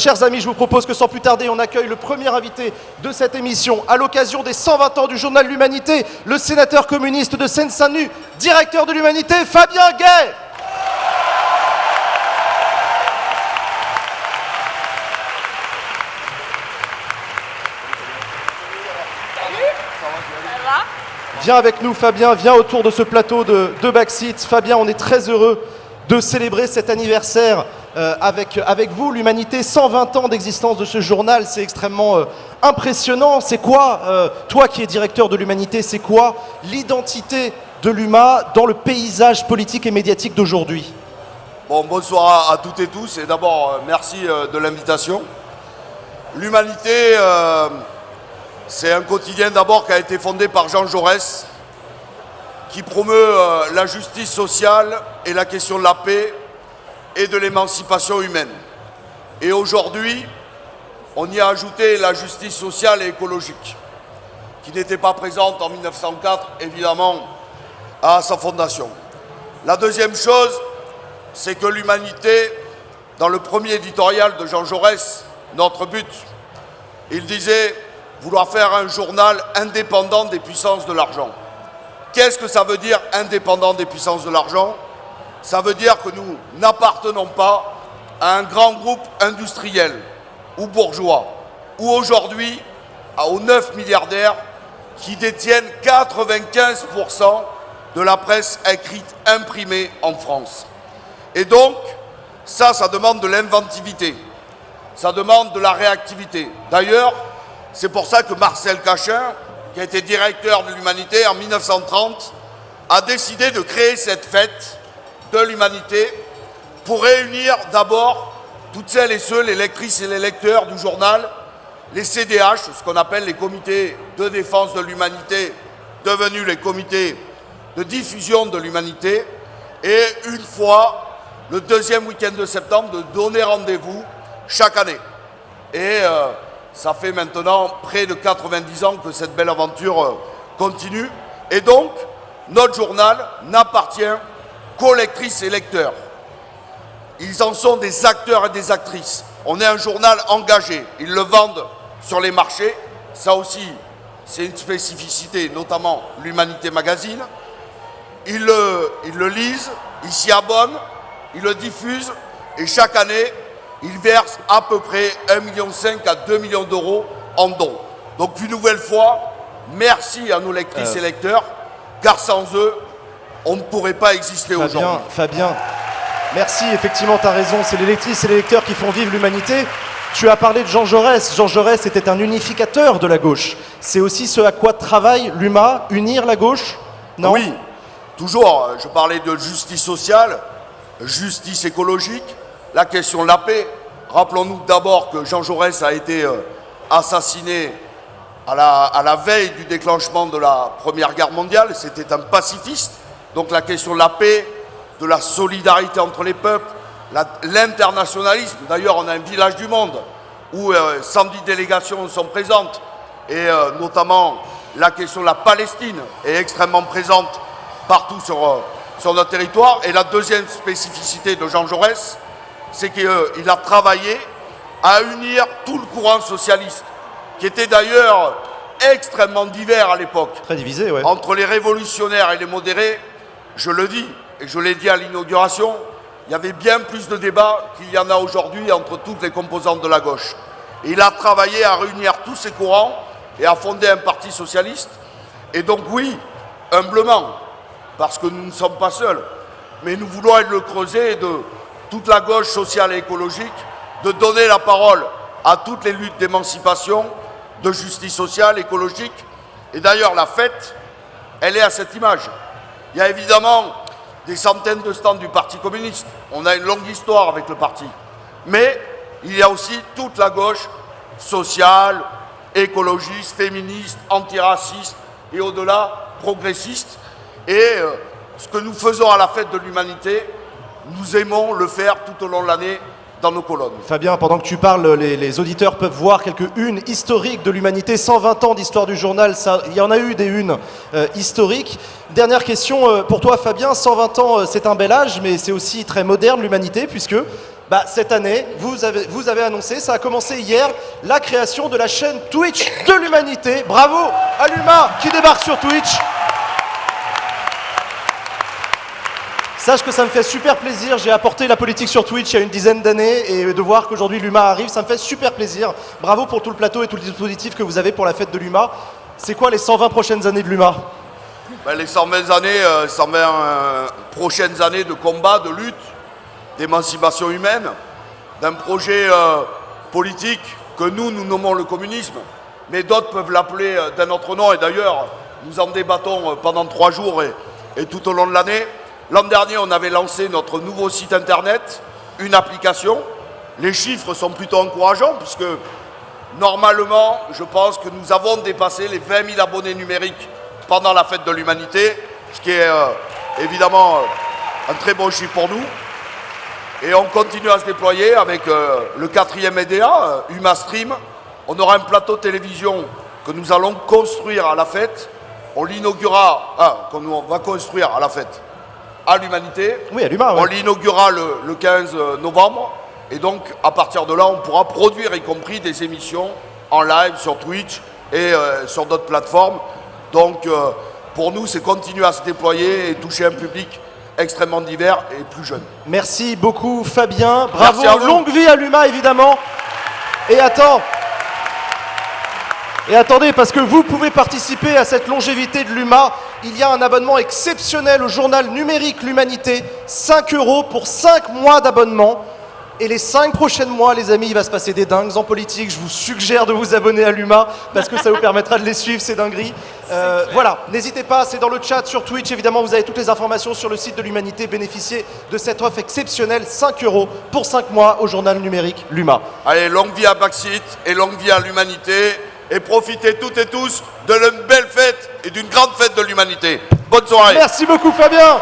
chers amis, je vous propose que sans plus tarder, on accueille le premier invité de cette émission à l'occasion des 120 ans du journal L'Humanité, le sénateur communiste de Seine-Saint-Denis, directeur de L'Humanité, Fabien Gay. Viens avec nous Fabien, viens autour de ce plateau de Backseat. Fabien, on est très heureux de célébrer cet anniversaire avec vous, l'Humanité, 120 ans d'existence de ce journal, c'est extrêmement impressionnant. C'est quoi, toi qui es directeur de l'Humanité, c'est quoi l'identité de l'UMA dans le paysage politique et médiatique d'aujourd'hui? Bon, bonsoir à toutes et tous, et d'abord merci de l'invitation. L'Humanité, c'est un quotidien d'abord qui a été fondé par Jean Jaurès, qui promeut la justice sociale et la question de la paix et de l'émancipation humaine. Et aujourd'hui, on y a ajouté la justice sociale et écologique, qui n'était pas présente en 1904, évidemment, à sa fondation. La deuxième chose, c'est que l'Humanité, dans le premier éditorial de Jean Jaurès, notre but, il disait vouloir faire un journal indépendant des puissances de l'argent. Qu'est-ce que ça veut dire indépendant des puissances de l'argent? Ça veut dire que nous n'appartenons pas à un grand groupe industriel ou bourgeois, ou aujourd'hui aux 9 milliardaires qui détiennent 95% de la presse écrite imprimée en France. Et donc, ça demande de l'inventivité, ça demande de la réactivité. D'ailleurs, c'est pour ça que Marcel Cachin, qui a été directeur de l'Humanité en 1930, a décidé de créer cette fête de l'Humanité pour réunir d'abord toutes celles et ceux, les lectrices et les lecteurs du journal, les CDH, ce qu'on appelle les comités de défense de l'Humanité, devenus les comités de diffusion de l'Humanité, et une fois, le deuxième week-end de septembre, de donner rendez-vous chaque année. Et ça fait maintenant près de 90 ans que cette belle aventure continue. Et donc, notre journal n'appartient qu'aux lectrices et lecteurs. Ils en sont des acteurs et des actrices. On est un journal engagé. Ils le vendent sur les marchés. Ça aussi, c'est une spécificité, notamment l'Humanité Magazine. Ils le lisent, ils s'y abonnent, ils le diffusent. Et chaque année, ils versent à peu près 1,5 million à 2 millions d'euros en dons. Donc une nouvelle fois, merci à nos lectrices et lecteurs, car sans eux, on ne pourrait pas exister aujourd'hui. Fabien, merci, effectivement, tu as raison, c'est les lectrices et les lecteurs qui font vivre l'Humanité. Tu as parlé de Jean Jaurès. Jean Jaurès était un unificateur de la gauche. C'est aussi ce à quoi travaille l'UMA, unir la gauche, non? Oui, toujours. Je parlais de justice sociale, justice écologique, la question de la paix. Rappelons-nous d'abord que Jean Jaurès a été assassiné à la veille du déclenchement de la Première Guerre mondiale. C'était un pacifiste. Donc la question de la paix, de la solidarité entre les peuples, l'internationalisme. D'ailleurs, on a un village du monde où 110 délégations sont présentes. Et notamment, la question de la Palestine est extrêmement présente partout sur notre territoire. Et la deuxième spécificité de Jean Jaurès, c'est qu'il a travaillé à unir tout le courant socialiste, qui était d'ailleurs extrêmement divers à l'époque. Très divisé, ouais. Entre les révolutionnaires et les modérés, je le dis, et je l'ai dit à l'inauguration, il y avait bien plus de débats qu'il y en a aujourd'hui entre toutes les composantes de la gauche. Et il a travaillé à réunir tous ces courants et à fonder un parti socialiste. Et donc oui, humblement, parce que nous ne sommes pas seuls, mais nous voulons être le creuset de toute la gauche sociale et écologique, de donner la parole à toutes les luttes d'émancipation, de justice sociale, écologique. Et d'ailleurs, la fête, elle est à cette image. Il y a évidemment des centaines de stands du Parti communiste. On a une longue histoire avec le parti. Mais il y a aussi toute la gauche sociale, écologiste, féministe, antiraciste et au-delà, progressiste. Et ce que nous faisons à la fête de l'Humanité, nous aimons le faire tout au long de l'année dans nos colonnes. Fabien, pendant que tu parles, les auditeurs peuvent voir quelques unes historiques de l'Humanité. 120 ans d'histoire du journal, il y en a eu des unes historiques. Dernière question pour toi Fabien, 120 ans c'est un bel âge, mais c'est aussi très moderne l'Humanité, puisque cette année, vous avez annoncé, ça a commencé hier, la création de la chaîne Twitch de l'Humanité. Bravo à l'UMA qui débarque sur Twitch. Sache que ça me fait super plaisir, j'ai apporté la politique sur Twitch il y a une dizaine d'années et de voir qu'aujourd'hui l'UMA arrive, ça me fait super plaisir. Bravo pour tout le plateau et tout le dispositif que vous avez pour la fête de l'UMA. C'est quoi les 120 prochaines années de l'UMA? Les 120 prochaines années de combat, de lutte, d'émancipation humaine, d'un projet politique que nous nommons le communisme, mais d'autres peuvent l'appeler d'un autre nom, et d'ailleurs nous en débattons pendant 3 jours et tout au long de l'année. L'an dernier, on avait lancé notre nouveau site internet, une application. Les chiffres sont plutôt encourageants puisque normalement, je pense que nous avons dépassé les 20 000 abonnés numériques pendant la fête de l'Humanité, ce qui est évidemment un très bon chiffre pour nous. Et on continue à se déployer avec le 4e EDA, UmaStream. On aura un plateau de télévision que nous allons construire à la fête. On l'inaugurera, qu'on va construire à la fête. À l'Humanité. Oui, à l'UMA. On l'inaugurera le 15 novembre. Et donc, à partir de là, on pourra produire, y compris des émissions en live sur Twitch et sur d'autres plateformes. Donc, pour nous, c'est continuer à se déployer et toucher un public extrêmement divers et plus jeune. Merci beaucoup, Fabien. Bravo, Merci à vous. longue vie à l'UMA, évidemment. Et attendez, parce que vous pouvez participer à cette longévité de l'UMA. Il y a un abonnement exceptionnel au journal numérique L'Humanité. 5 € pour 5 mois d'abonnement. Et les 5 prochains mois, les amis, il va se passer des dingues en politique. Je vous suggère de vous abonner à l'UMA parce que ça vous permettra de les suivre, ces dingueries. Voilà, n'hésitez pas, c'est dans le chat sur Twitch. Évidemment, vous avez toutes les informations sur le site de l'Humanité. Bénéficiez de cette offre exceptionnelle, 5 € pour 5 mois au journal numérique l'UMA. Allez, longue vie à Backseat et longue vie à l'Humanité. Et profitez toutes et tous de une belle fête et d'une grande fête de l'Humanité. Bonne soirée. Merci beaucoup, Fabien.